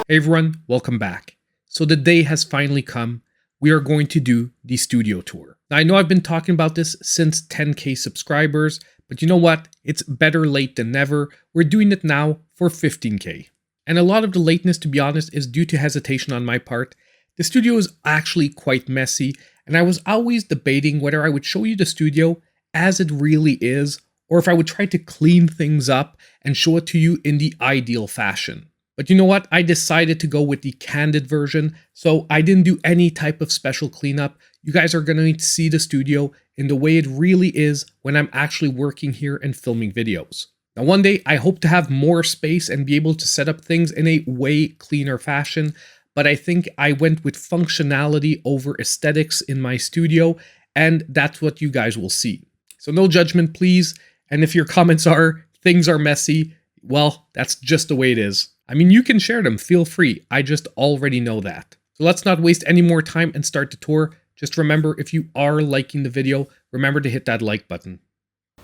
Hey everyone, welcome back. So the day has finally come. We are going to do the studio tour. Now I know I've been talking about this since 10k subscribers, but you know what? It's better late than never. We're doing it now for 15k. And a lot of the lateness, to be honest, is due to hesitation on my part. The studio is actually quite messy, and I was always debating whether I would show you the studio as it really is, or if I would try to clean things up and show it to you in the ideal fashion. But you know what? I decided to go with the candid version, so I didn't do any type of special cleanup. You guys are going to need to see the studio in the way it really is when I'm actually working here and filming videos. Now one day, I hope to have more space and be able to set up things in a way cleaner fashion, but I think I went with functionality over aesthetics in my studio, and that's what you guys will see. So no judgment, please, and if your comments are, things are messy, well, that's just the way it is. I mean, you can share them, feel free. I just already know that. So let's not waste any more time and start the tour. Just remember, if you are liking the video, remember to hit that like button.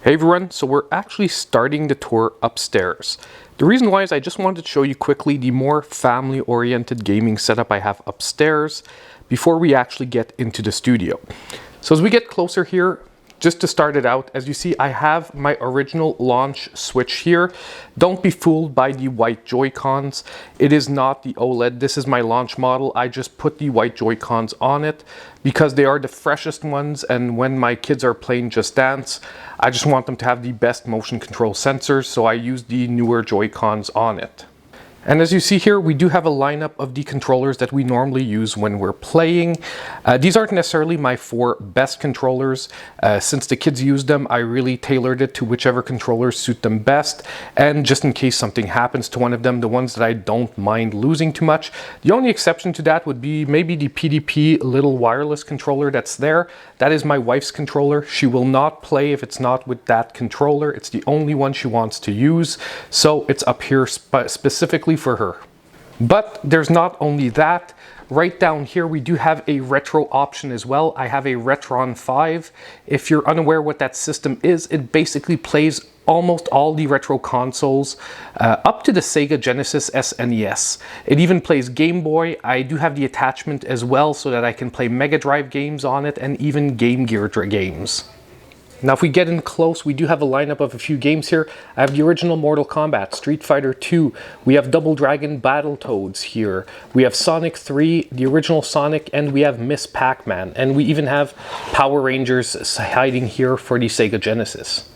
Hey everyone, so we're actually starting the tour upstairs. The reason why is I just wanted to show you quickly the more family-oriented gaming setup I have upstairs before we actually get into the studio. So as we get closer here, just to start it out, as you see, I have my original launch switch here. Don't be fooled by the white Joy-Cons. It is not the OLED. This is my launch model. I just put the white Joy-Cons on it because they are the freshest ones, and when my kids are playing Just Dance, I just want them to have the best motion control sensors, so I use the newer Joy-Cons on it. And as you see here, we do have a lineup of the controllers that we normally use when we're playing. These aren't necessarily my 4 best controllers. Since the kids use them, I really tailored it to whichever controllers suit them best. And just in case something happens to one of them, the ones that I don't mind losing too much. The only exception to that would be maybe the PDP little wireless controller that's there. That is my wife's controller. She will not play if it's not with that controller. It's the only one she wants to use. So it's up here specifically for her. But there's not only that. Right down here we do have a retro option as well. I have a Retron 5. If you're unaware what that system is, it basically plays almost all the retro consoles up to the Sega Genesis SNES. It even plays Game Boy. I do have the attachment as well so that I can play Mega Drive games on it and even Game Gear games. Now if we get in close, we do have a lineup of a few games here. I have the original Mortal Kombat, Street Fighter 2, we have Double Dragon Battletoads here, we have Sonic 3, the original Sonic, and we have Miss Pac-Man, and we even have Power Rangers hiding here for the Sega Genesis.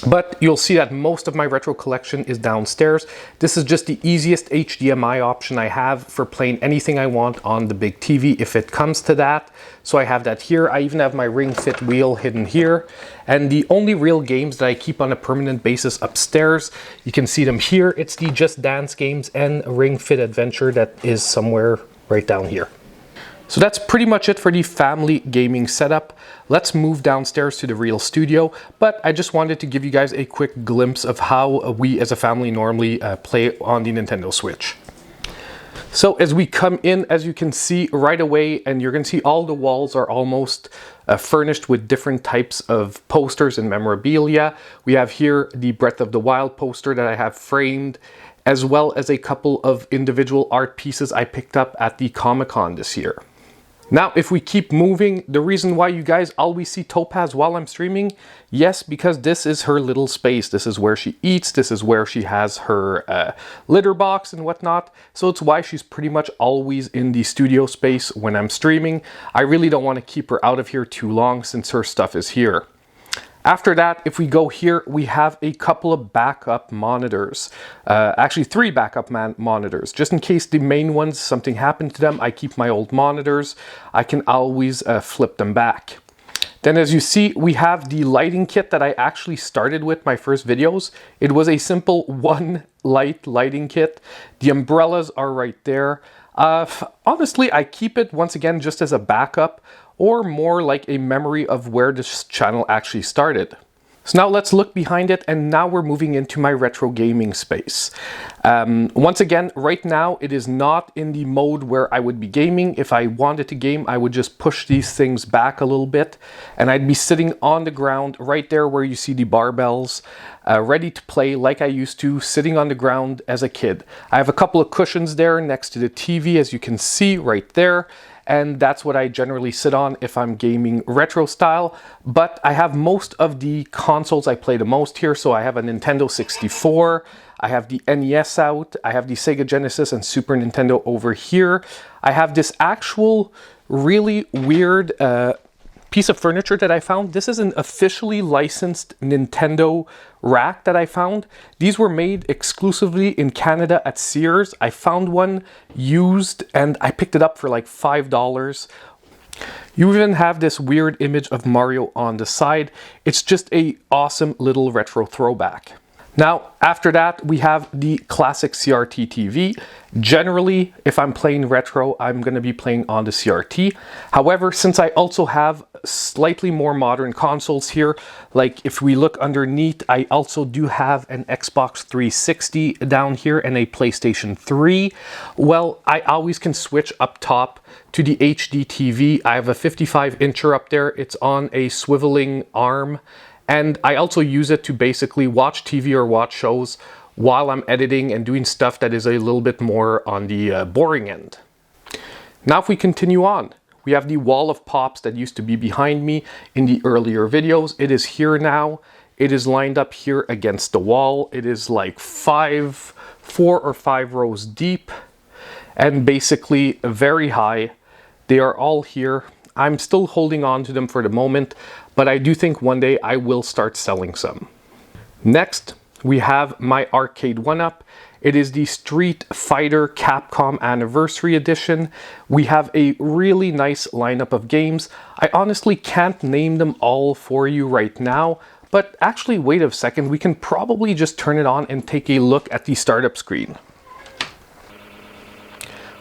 But you'll see that most of my retro collection is downstairs. This is just the easiest HDMI option I have for playing anything I want on the big TV if it comes to that. So I have that here. I even have my Ring Fit wheel hidden here. And the only real games that I keep on a permanent basis upstairs, you can see them here. It's the Just Dance games and Ring Fit Adventure that is somewhere right down here. So that's pretty much it for the family gaming setup. Let's move downstairs to the real studio, but I just wanted to give you guys a quick glimpse of how we as a family normally play on the Nintendo Switch. So as we come in, as you can see right away, and you're going to see all the walls are almost furnished with different types of posters and memorabilia. We have here the Breath of the Wild poster that I have framed, as well as a couple of individual art pieces I picked up at the Comic-Con this year. Now, if we keep moving, the reason why you guys always see Topaz while I'm streaming, yes, because this is her little space. This is where she eats. This is where she has her litter box and whatnot. So it's why she's pretty much always in the studio space when I'm streaming. I really don't want to keep her out of here too long since her stuff is here. After that, if we go here, we have a couple of backup monitors. Actually, 3 backup monitors. Just in case the main ones, something happened to them, I keep my old monitors. I can always flip them back. Then as you see, we have the lighting kit that I actually started with my first videos. It was a simple 1 lighting kit. The umbrellas are right there. Honestly, I keep it once again just as a backup, or more like a memory of where this channel actually started. So now let's look behind it, and now we're moving into my retro gaming space. Once again, right now it is not in the mode where I would be gaming. If I wanted to game, I would just push these things back a little bit, and I'd be sitting on the ground right there where you see the barbells, ready to play like I used to, sitting on the ground as a kid. I have a couple of cushions there next to the TV, as you can see right there. And that's what I generally sit on if I'm gaming retro style. But I have most of the consoles I play the most here. So I have a Nintendo 64, I have the NES out, I have the Sega Genesis and Super Nintendo over here. I have this actual really weird piece of furniture that I found. This is an officially licensed Nintendo rack that I found. These were made exclusively in Canada at Sears. I found one used and I picked it up for like $5. You even have this weird image of Mario on the side. It's just a awesome little retro throwback. Now, after that, we have the classic CRT TV. Generally, if I'm playing retro, I'm going to be playing on the CRT. However, since I also have slightly more modern consoles here, like if we look underneath, I also do have an Xbox 360 down here and a PlayStation 3. Well, I always can switch up top to the HD TV. I have a 55-incher up there. It's on a swiveling arm. And I also use it to basically watch TV or watch shows while I'm editing and doing stuff that is a little bit more on the boring end. Now if we continue on, we have the wall of pops that used to be behind me in the earlier videos. It is here now. It is lined up here against the wall. It is like 4 or 5 rows deep and basically very high. They are all here. I'm still holding on to them for the moment, but I do think one day I will start selling some. Next, we have my arcade 1-up. It is the Street Fighter Capcom Anniversary Edition. We have a really nice lineup of games. I honestly can't name them all for you right now, but actually wait a second, we can probably just turn it on and take a look at the startup screen.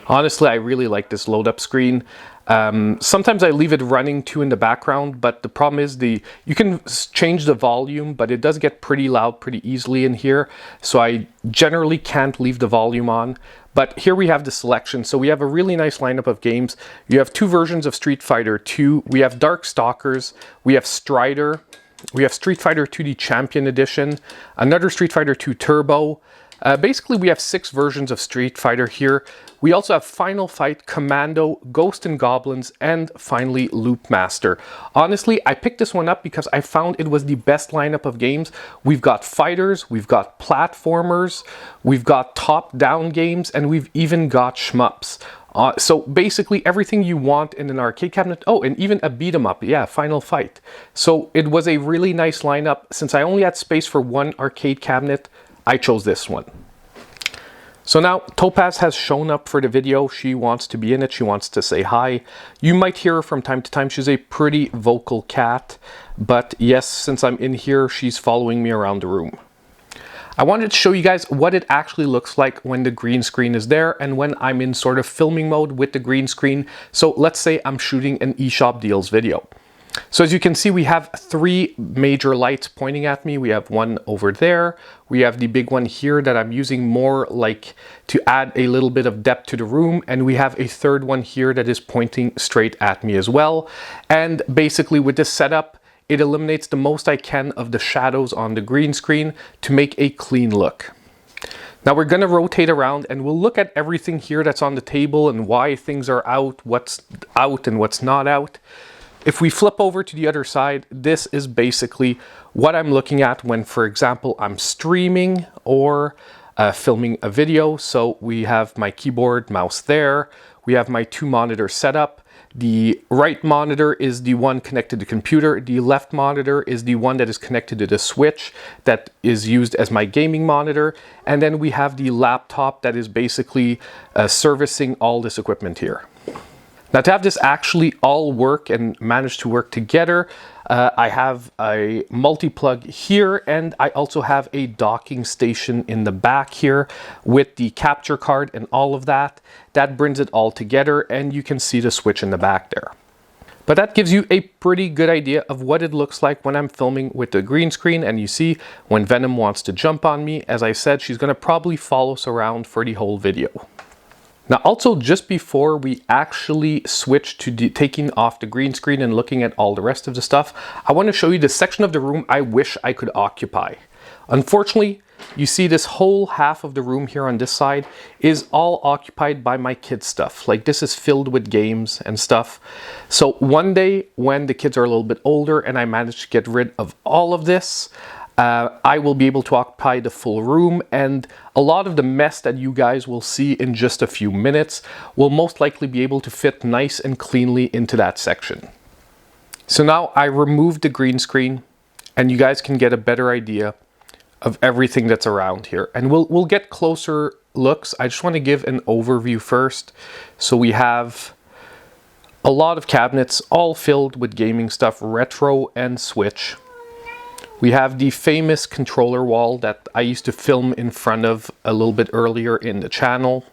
Honestly, I really like this load up screen. Sometimes I leave it running too in the background, but the problem is you can change the volume, but it does get pretty loud pretty easily in here. So I generally can't leave the volume on. But here we have the selection. So we have a really nice lineup of games. You have 2 versions of Street Fighter 2. We have Dark Stalkers. We have Strider. We have Street Fighter 2 the Champion Edition. Another Street Fighter 2 Turbo. Basically, we have 6 versions of Street Fighter here. We also have Final Fight, Commando, Ghost and Goblins, and finally Loop Master. Honestly, I picked this one up because I found it was the best lineup of games. We've got fighters, we've got platformers, we've got top-down games, and we've even got shmups. So basically everything you want in an arcade cabinet. Oh, and even a beat 'em up. Yeah, Final Fight. So it was a really nice lineup. Since I only had space for one arcade cabinet, I chose this one. So now Topaz has shown up for the video. She wants to be in it. She wants to say hi. You might hear her from time to time. She's a pretty vocal cat. But yes, since I'm in here, she's following me around the room. I wanted to show you guys what it actually looks like when the green screen is there and when I'm in sort of filming mode with the green screen. So let's say I'm shooting an eSHOP deals video. So as you can see, we have 3 major lights pointing at me. We have one over there. We have the big one here that I'm using more like to add a little bit of depth to the room. And we have a third one here that is pointing straight at me as well. And basically with this setup, it eliminates the most I can of the shadows on the green screen to make a clean look. Now we're going to rotate around and we'll look at everything here that's on the table and why things are out, what's out and what's not out. If we flip over to the other side, this is basically what I'm looking at when, for example, I'm streaming or filming a video. So we have my keyboard, mouse there. We have my 2 monitor setup. The right monitor is the one connected to the computer. The left monitor is the one that is connected to the switch that is used as my gaming monitor. And then we have the laptop that is basically servicing all this equipment here. Now to have this actually all work and manage to work together, I have a multi-plug here and I also have a docking station in the back here with the capture card and all of that. That brings it all together and you can see the switch in the back there. But that gives you a pretty good idea of what it looks like when I'm filming with the green screen. And you see when Venom wants to jump on me, as I said, she's going to probably follow us around for the whole video. Now, also, just before we actually switch to taking off the green screen and looking at all the rest of the stuff, I want to show you the section of the room I wish I could occupy. Unfortunately, you see this whole half of the room here on this side is all occupied by my kids' stuff. Like, this is filled with games and stuff. So one day when the kids are a little bit older and I manage to get rid of all of this, I will be able to occupy the full room, and a lot of the mess that you guys will see in just a few minutes will most likely be able to fit nice and cleanly into that section. So now I removed the green screen and you guys can get a better idea of everything that's around here. And we'll get closer looks. I just want to give an overview first. So we have a lot of cabinets all filled with gaming stuff, retro and Switch. We have the famous controller wall that I used to film in front of a little bit earlier in the channel.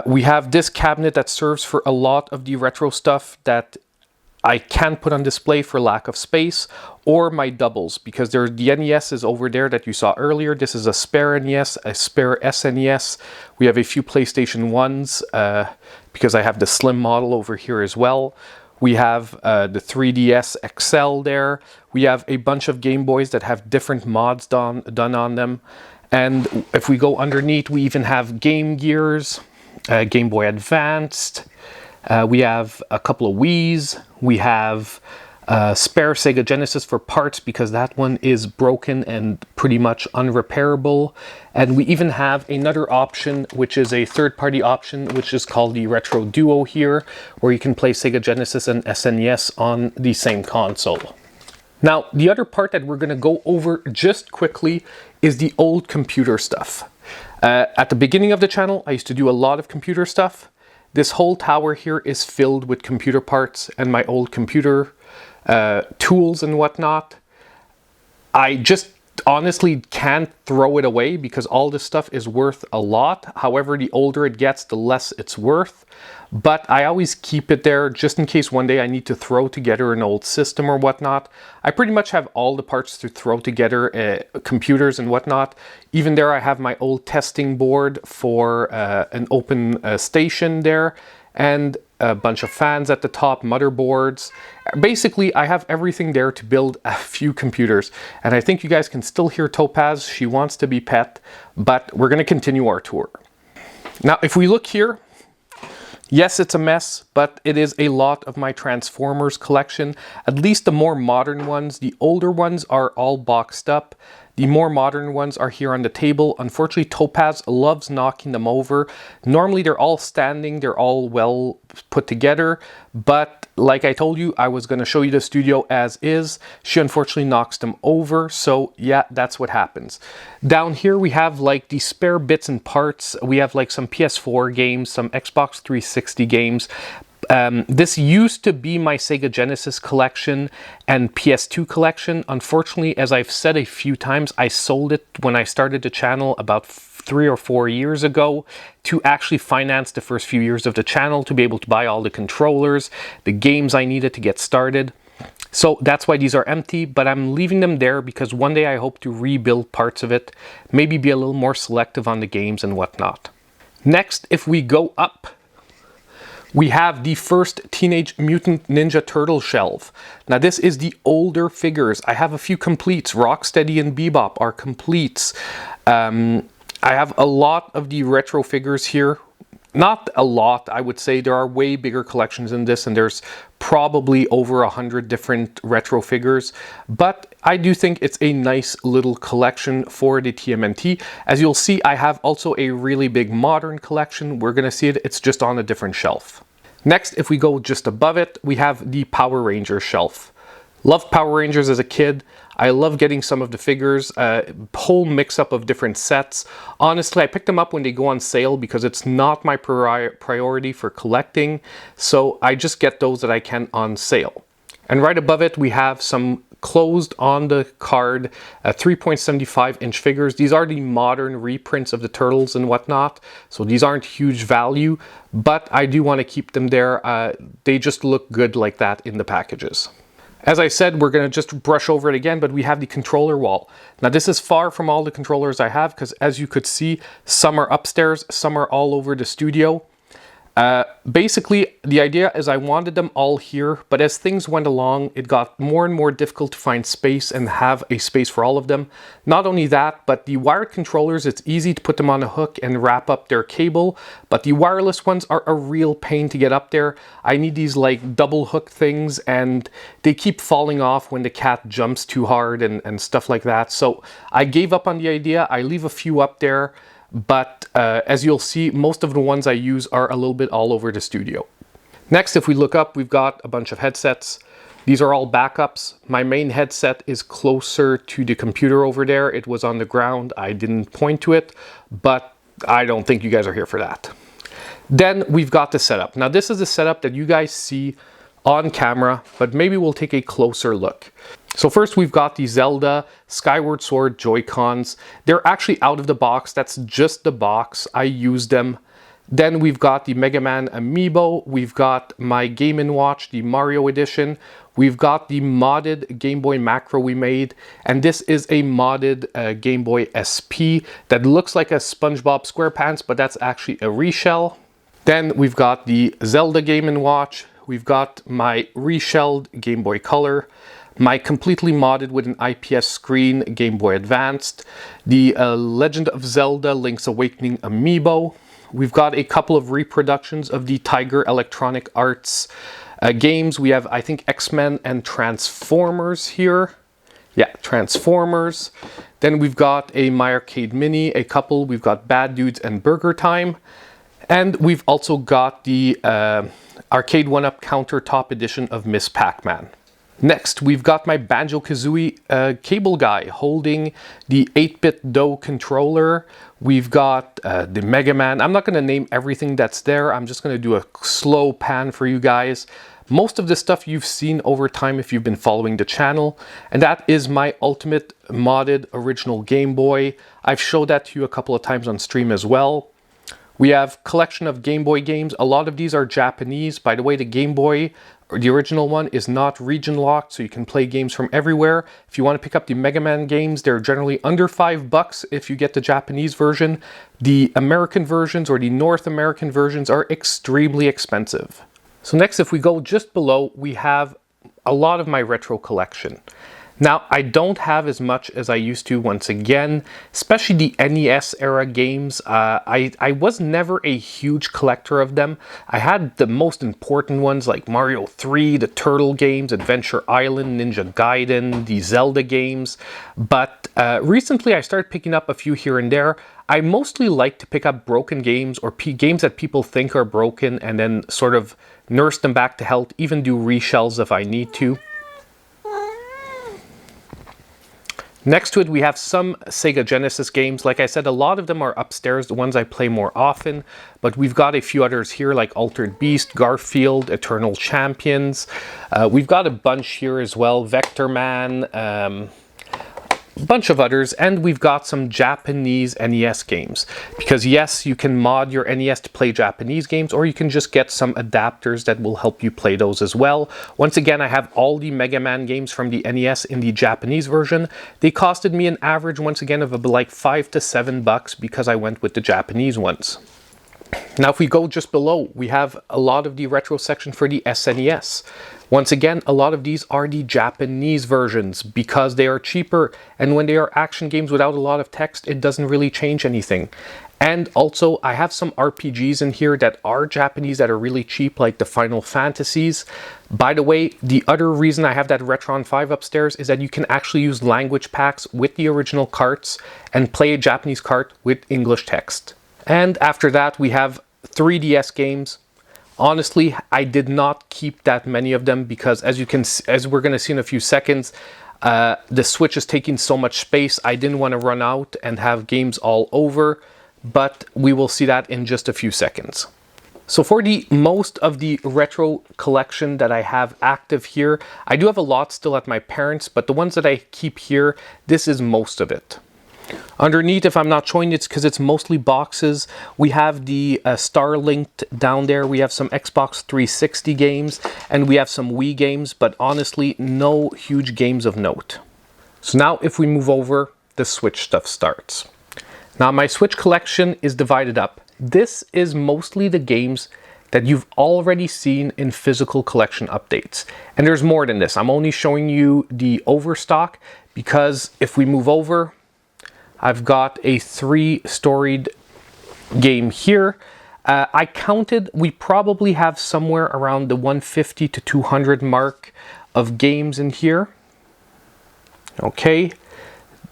We have this cabinet that serves for a lot of the retro stuff that I can't put on display for lack of space, or my doubles, because the NES is over there that you saw earlier. This is a spare NES, a spare SNES. We have a few PlayStation 1s, because I have the slim model over here as well. We have the 3DS XL there. We have a bunch of Game Boys that have different mods done on them. And if we go underneath, we even have Game Gears, Game Boy Advanced. We have a couple of Wii's. We have spare Sega Genesis for parts because that one is broken and pretty much unrepairable. And we even have another option, which is a third-party option, which is called the Retro Duo here, where you can play Sega Genesis and SNES on the same console. Now, the other part that we're going to go over just quickly is the old computer stuff. At the beginning of the channel, I used to do a lot of computer stuff. This whole tower here is filled with computer parts and my old computer tools and whatnot. I just honestly can't throw it away because all this stuff is worth a lot. However, the older it gets, the less it's worth. But I always keep it there just in case one day I need to throw together an old system or whatnot. I pretty much have all the parts to throw together, computers and whatnot. Even there I have my old testing board for an open station there, and a bunch of fans at the top, motherboards. Basically, I have everything there to build a few computers. And I think you guys can still hear Topaz. She wants to be pet, but we're going to continue our tour. Now, if we look here, yes, it's a mess, but it is a lot of my Transformers collection. At least the more modern ones. The older ones are all boxed up. The more modern ones are here on the table. Unfortunately, Topaz loves knocking them over. Normally, they're all standing. They're all well put together. But like I told you, I was going to show you the studio as is. She unfortunately knocks them over. So yeah, that's what happens. Down here, we have like the spare bits and parts. We have like some PS4 games, some Xbox 360 games. This used to be my Sega Genesis collection and PS2 collection. Unfortunately, as I've said a few times, I sold it when I started the channel about 3 or 4 years ago to actually finance the first few years of the channel to be able to buy all the controllers, the games I needed to get started. So that's why these are empty, but I'm leaving them there because one day I hope to rebuild parts of it, maybe be a little more selective on the games and whatnot. Next, if we go up, we have the first Teenage Mutant Ninja Turtle shelf. Now this is the older figures. I have a few completes. Rocksteady and Bebop are completes. I have a lot of the retro figures here. Not a lot, I would say. There are way bigger collections than this, and there's probably over 100 different retro figures. But I do think it's a nice little collection for the TMNT. As you'll see, I have also a really big modern collection. We're going to see it. It's just on a different shelf. Next, if we go just above it, we have the Power Rangers shelf. Loved Power Rangers as a kid. I love getting some of the figures, whole mix-up of different sets. Honestly, I pick them up when they go on sale because it's not my priority for collecting. So I just get those that I can on sale. And right above it, we have some closed on the card 3.75-inch figures. These are the modern reprints of the turtles and whatnot, so these aren't huge value, but I do want to keep them there. They just look good like that in the packages. As I said, we're going to just brush over it again, but we have the controller wall. Now this is far from all the controllers I have, because as you could see, some are upstairs, some are all over the studio. Basically, the idea is I wanted them all here, but as things went along, it got more and more difficult to find space and have a space for all of them. Not only that, but the wired controllers, it's easy to put them on a hook and wrap up their cable, but the wireless ones are a real pain to get up there. I need these like double hook things, and they keep falling off when the cat jumps too hard and stuff like that. So I gave up on the idea. I leave a few up there. But as you'll see, most of the ones I use are a little bit all over the studio. Next, if we look up, we've got a bunch of headsets. These are all backups. My main headset is closer to the computer over there. It was on the ground. I didn't point to it, but I don't think you guys are here for that. Then we've got the setup. Now this is the setup that you guys see on camera, but maybe we'll take a closer look. So first we've got the Zelda Skyward Sword Joy-Cons. They're actually out of the box. That's just the box. I use them. Then we've got the Mega Man Amiibo. We've got my Game & Watch, the Mario Edition. We've got the modded Game Boy Macro we made. And this is a modded Game Boy SP that looks like a SpongeBob SquarePants, but that's actually a reshell. Then we've got the Zelda Game & Watch. We've got my reshelled Game Boy Color. My completely modded with an IPS screen Game Boy Advanced, the Legend of Zelda Link's Awakening Amiibo. We've got a couple of reproductions of the Tiger Electronic Arts games. We have, I think, X-Men and Transformers here. Yeah, Transformers. Then we've got a My Arcade Mini, a couple. We've got Bad Dudes and Burger Time. And we've also got the Arcade 1-Up Countertop Edition of Miss Pac-Man. Next, we've got my Banjo-Kazooie cable guy holding the 8-bit DOE controller. We've got the Mega Man. I'm not going to name everything that's there. I'm just going to do a slow pan for you guys. Most of the stuff you've seen over time if you've been following the channel. And that is my ultimate modded original Game Boy. I've showed that to you a couple of times on stream as well. We have collection of Game Boy games. A lot of these are Japanese. By the way, the Game Boy, the original one, is not region locked, so you can play games from everywhere. If you want to pick up the Mega Man games, they're generally under $5 if you get the Japanese version. The American versions or the North American versions are extremely expensive. So next, if we go just below, we have a lot of my retro collection. Now, I don't have as much as I used to, once again, especially the NES era games. I was never a huge collector of them. I had the most important ones like Mario 3, the Turtle games, Adventure Island, Ninja Gaiden, the Zelda games. But recently I started picking up a few here and there. I mostly like to pick up broken games or games that people think are broken and then sort of nurse them back to health, even do reshells if I need to. Next to it, we have some Sega Genesis games. Like I said, a lot of them are upstairs, the ones I play more often. But we've got a few others here, like Altered Beast, Garfield, Eternal Champions. We've got a bunch here as well, Vector Man, a bunch of others. And we've got some Japanese NES games. Because yes, you can mod your NES to play Japanese games, or you can just get some adapters that will help you play those as well. Once again, I have all the Mega Man games from the NES in the Japanese version. They costed me an average, once again, of like $5 to $7 because I went with the Japanese ones. Now, if we go just below, we have a lot of the retro section for the SNES. Once again, a lot of these are the Japanese versions because they are cheaper, and when they are action games without a lot of text, it doesn't really change anything. And also, I have some RPGs in here that are Japanese that are really cheap, like the Final Fantasies. By the way, the other reason I have that Retron 5 upstairs is that you can actually use language packs with the original carts and play a Japanese cart with English text. And after that, we have 3DS games. Honestly, I did not keep that many of them because as we're going to see in a few seconds, the Switch is taking so much space. I didn't want to run out and have games all over, but we will see that in just a few seconds. So for the most of the retro collection that I have active here, I do have a lot still at my parents', but the ones that I keep here, this is most of it. Underneath, if I'm not showing it's because it's mostly boxes, we have the Starlink down there. We have some Xbox 360 games and we have some Wii games, but honestly, no huge games of note. So now if we move over, the Switch stuff starts. Now my Switch collection is divided up. This is mostly the games that you've already seen in physical collection updates. And there's more than this. I'm only showing you the overstock because if we move over, I've got a 3-storied game here. I counted, we probably have somewhere around the 150 to 200 mark of games in here. Okay,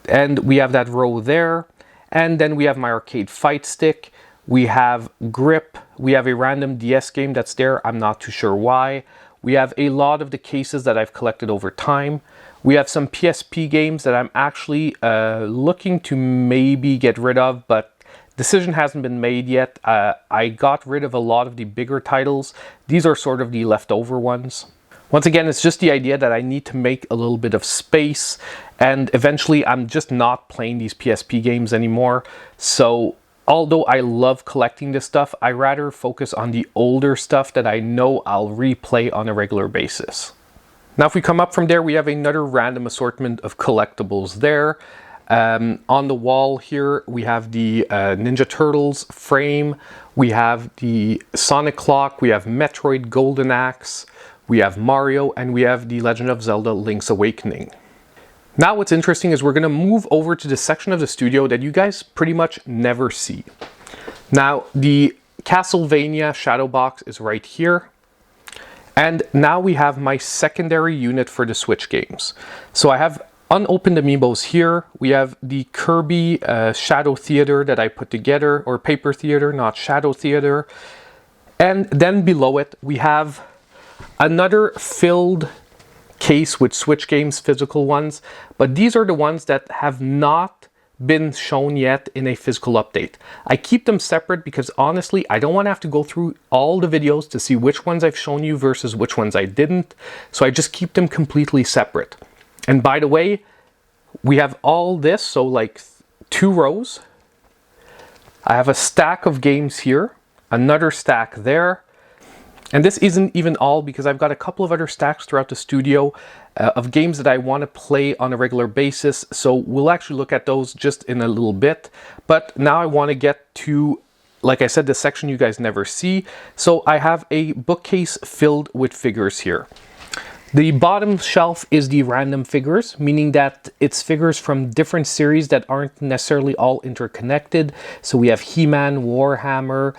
and we have that row there. And then we have my arcade fight stick. We have grip. We have a random DS game that's there. I'm not too sure why. We have a lot of the cases that I've collected over time. We have some PSP games that I'm actually looking to maybe get rid of, but decision hasn't been made yet. I got rid of a lot of the bigger titles. These are sort of the leftover ones. Once again, it's just the idea that I need to make a little bit of space, and eventually I'm just not playing these PSP games anymore. So although I love collecting this stuff, I rather focus on the older stuff that I know I'll replay on a regular basis. Now if we come up from there, we have another random assortment of collectibles there. On the wall here, we have the Ninja Turtles frame, we have the Sonic Clock, we have Metroid Golden Axe, we have Mario, and we have the Legend of Zelda Link's Awakening. Now what's interesting is we're going to move over to the section of the studio that you guys pretty much never see. Now the Castlevania Shadow Box is right here. And now we have my secondary unit for the Switch games. So I have unopened amiibos here. We have the Kirby Shadow Theater that I put together, or Paper Theater, not Shadow Theater. And then below it, we have another filled case with Switch games, physical ones. But these are the ones that have not been shown yet in a physical update. I keep them separate because honestly, I don't want to have to go through all the videos to see which ones I've shown you versus which ones I didn't. So I just keep them completely separate. And by the way, we have all this, so like 2 rows. I have a stack of games here, another stack there. And this isn't even all because I've got a couple of other stacks throughout the studio of games that I want to play on a regular basis. So we'll actually look at those just in a little bit. But now I want to get to, like I said, the section you guys never see. So I have a bookcase filled with figures here. The bottom shelf is the random figures, meaning that it's figures from different series that aren't necessarily all interconnected. So we have He-Man, Warhammer,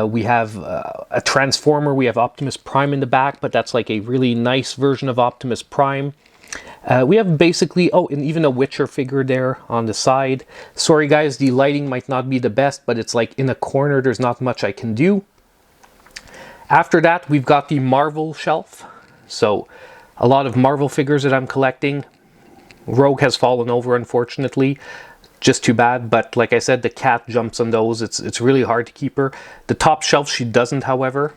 we have a Transformer, we have Optimus Prime in the back, but that's like a really nice version of Optimus Prime. We have basically, oh, and even a Witcher figure there on the side. Sorry guys, the lighting might not be the best, but it's like in a corner, there's not much I can do. After that, we've got the Marvel shelf. So a lot of Marvel figures that I'm collecting. Rogue has fallen over, unfortunately. Just too bad, but like I said, the cat jumps on those. It's really hard to keep her. The top shelf she doesn't, however.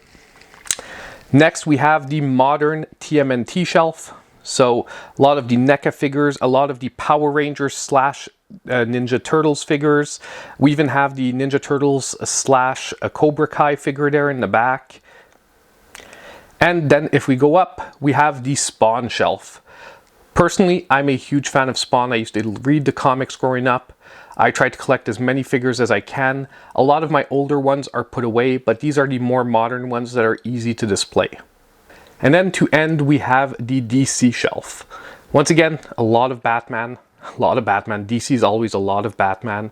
Next, we have the modern TMNT shelf. So a lot of the NECA figures, a lot of the Power Rangers slash Ninja Turtles figures. We even have the Ninja Turtles slash Cobra Kai figure there in the back. And then if we go up, we have the Spawn shelf. Personally, I'm a huge fan of Spawn. I used to read the comics growing up. I try to collect as many figures as I can. A lot of my older ones are put away, but these are the more modern ones that are easy to display. And then to end, we have the DC shelf. Once again, a lot of Batman. DC is always a lot of Batman.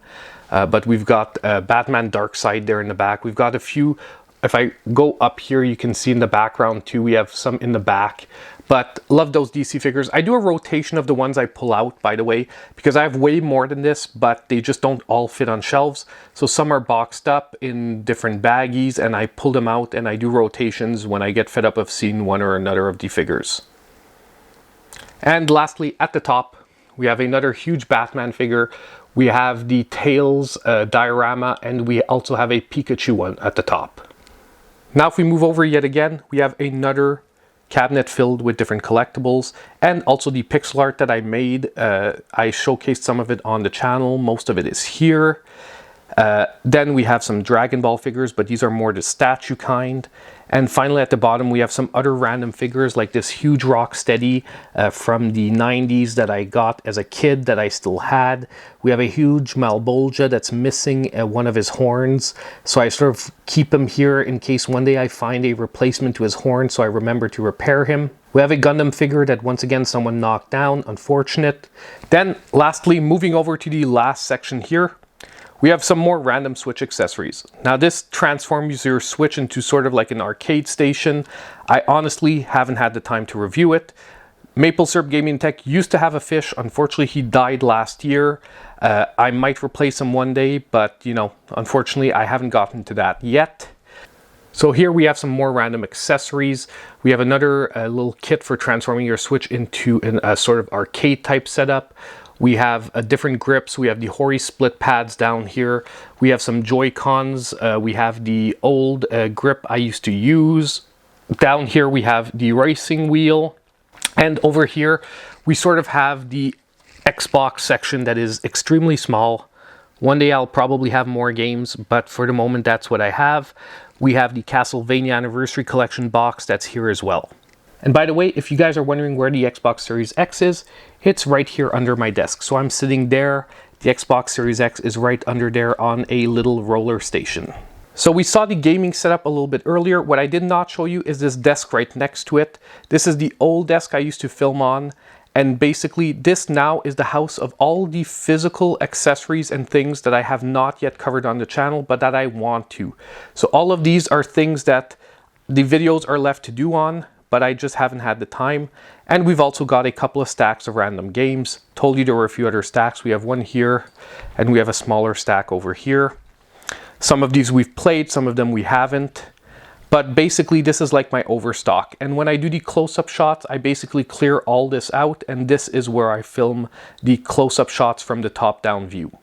But we've got Batman Darkseid there in the back. We've got a few. If I go up here, you can see in the background too, we have some in the back. But love those DC figures. I do a rotation of the ones I pull out, by the way, because I have way more than this, but they just don't all fit on shelves. So some are boxed up in different baggies, and I pull them out and I do rotations when I get fed up of seeing one or another of the figures. And lastly, at the top, we have another huge Batman figure. We have the Tails diorama, and we also have a Pikachu one at the top. Now if we move over yet again, we have another cabinet filled with different collectibles and also the pixel art that I made. I showcased some of it on the channel. Most of it is here. Then we have some Dragon Ball figures, but these are more the statue kind. And finally at the bottom we have some other random figures like this huge Rocksteady from the 90s that I got as a kid that I still had. We have a huge Malbolgia that's missing one of his horns, so I sort of keep him here in case one day I find a replacement to his horn, so I remember to repair him. We have a Gundam figure that once again someone knocked down, unfortunate. Then lastly, moving over to the last section here, we have some more random Switch accessories. Now this transforms your Switch into sort of like an arcade station. I honestly haven't had the time to review it. Maple Syrup Gaming Tech used to have a fish. Unfortunately, he died last year. I might replace him one day, but you know, unfortunately, I haven't gotten to that yet. So here we have some more random accessories. We have another little kit for transforming your Switch into a sort of arcade type setup. We have different grips. We have the Hori split pads down here. We have some Joy-Cons. We have the old grip I used to use. Down here we have the racing wheel. And over here we sort of have the Xbox section that is extremely small. One day I'll probably have more games, but for the moment that's what I have. We have the Castlevania Anniversary Collection box that's here as well. And by the way, if you guys are wondering where the Xbox Series X is, it's right here under my desk. So I'm sitting there. The Xbox Series X is right under there on a little roller station. So we saw the gaming setup a little bit earlier. What I did not show you is this desk right next to it. This is the old desk I used to film on. And basically this now is the house of all the physical accessories and things that I have not yet covered on the channel, but that I want to. So all of these are things that the videos are left to do on, but I just haven't had the time. And we've also got a couple of stacks of random games. Told you there were a few other stacks. We have one here and we have a smaller stack over here. Some of these we've played, some of them we haven't. But basically this is like my overstock. And when I do the close-up shots, I basically clear all this out, and this is where I film the close-up shots from the top-down view.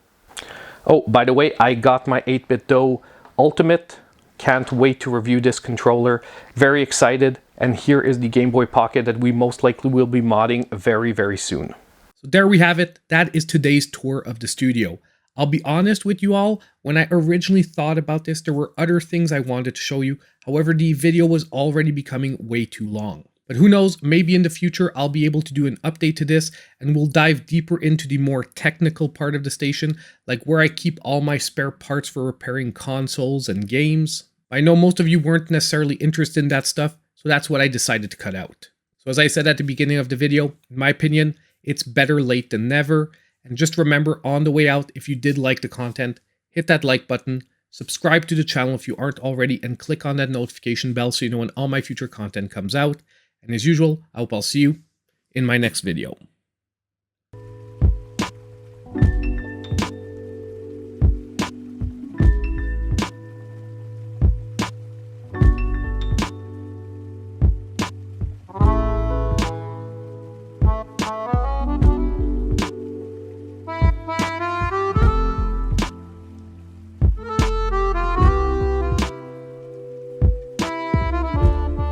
Oh, by the way, I got my 8BitDo Ultimate. Can't wait to review this controller. Very excited. And here is the Game Boy Pocket that we most likely will be modding very, very soon. So there we have it. That is today's tour of the studio. I'll be honest with you all, when I originally thought about this, there were other things I wanted to show you. However, the video was already becoming way too long. But who knows, maybe in the future I'll be able to do an update to this and we'll dive deeper into the more technical part of the station, like where I keep all my spare parts for repairing consoles and games. I know most of you weren't necessarily interested in that stuff, so that's what I decided to cut out. So as I said at the beginning of the video, in my opinion, it's better late than never. And just remember on the way out, if you did like the content, hit that like button, subscribe to the channel if you aren't already, and click on that notification bell so you know when all my future content comes out. And as usual, I hope I'll see you in my next video.